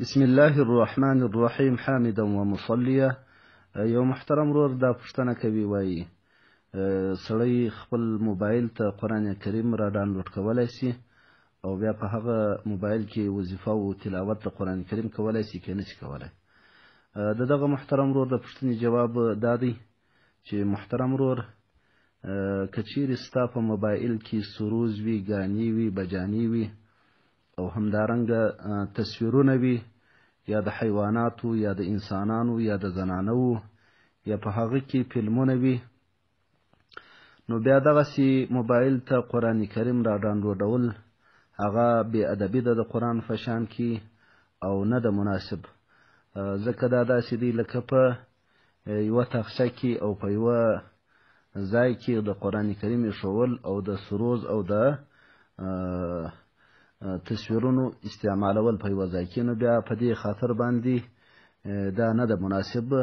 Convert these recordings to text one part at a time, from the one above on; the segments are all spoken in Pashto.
بسم الله الرحمن الرحیم حامدا ومصلیا. یو محترم ورور دا پوښتنه کوي، وایي سړی خپل موبایل ته قرآن کریم را ډاونلوډ کولی شي او بیا په هغه موبایل کې وظیفه او تلاوت د قرآن کریم کولی شي که نه شي کولی؟ د دغه محترم ورور د پوښتنې جواب دا دی چې محترم ورور، که چیرې ستا په موبایل کې سروز وي، ګانې وي، بجانې وي او همدارنګه تصویرونه وي، یا د حیواناتو یا د انسانانو یا د زنانو، یا په هغه کې فلمونه وي، نو بیا دغسې موبایل ته قرآن کریم را ډاونلوډول هغه بې ادبي ده د قرآن په شان کې او نه ده مناسب. ځکه دا داسې دی لکه په یوه تاخچه کې او په یوه ځای کې د قرآن کریم ایښول او د سروز او د تصویرونو استعمالول په یوه ځای کې، نو بیا په دې خاطر باندې دا نه ده مناسب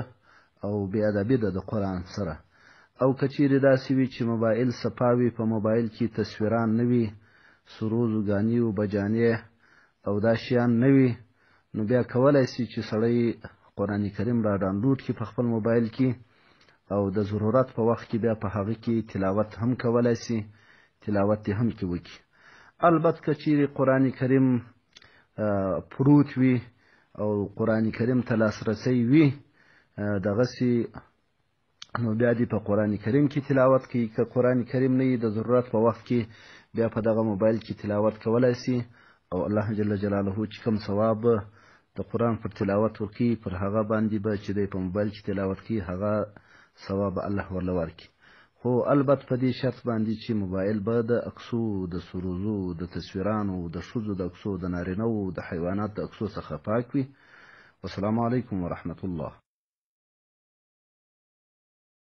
او بې ادبي ده د قرآن سره. او که چیرې داسې وي چې موبایل صفا وي، په موبایل کې تصویران نه وي، سروز و ګانې و بجانې او دا شیان نه وي، نو بیا کولی شي چې سړی قرآن کریم را ډاونلوډ کړي په خپل موبایل کې او د ضرورت په وخت کې بیا په هغه کې تلاوت هم کولی شي، تلاوت یې هم کې وکړي. البته که چیرې قرآن کریم پروت وي او قرآن کریم ته لاسرسی وي دغسې، نو بیا دې په قرآن کریم کې تلاوت کوي. که قرآن کریم نه وي، د ضرورت په وخت کې بیا په دغه موبایل کې تلاوت کولی شي او الله جل جلاله چې کوم ثواب د قرآن پر تلاوت ورکوي، پر هغه باندې به چې دی په موبایل کې تلاوت کوي هغه ثواب الله ورله ورکړي. خو البته په دې شرط باندې چې موبایل به د عکسو، د سروزو، د تصویرانو، د ښځو د عکسو، د نارینه‌و، د حیوانات د عکسو څخه پاک وي. والسلام علیکم ورحمة الله.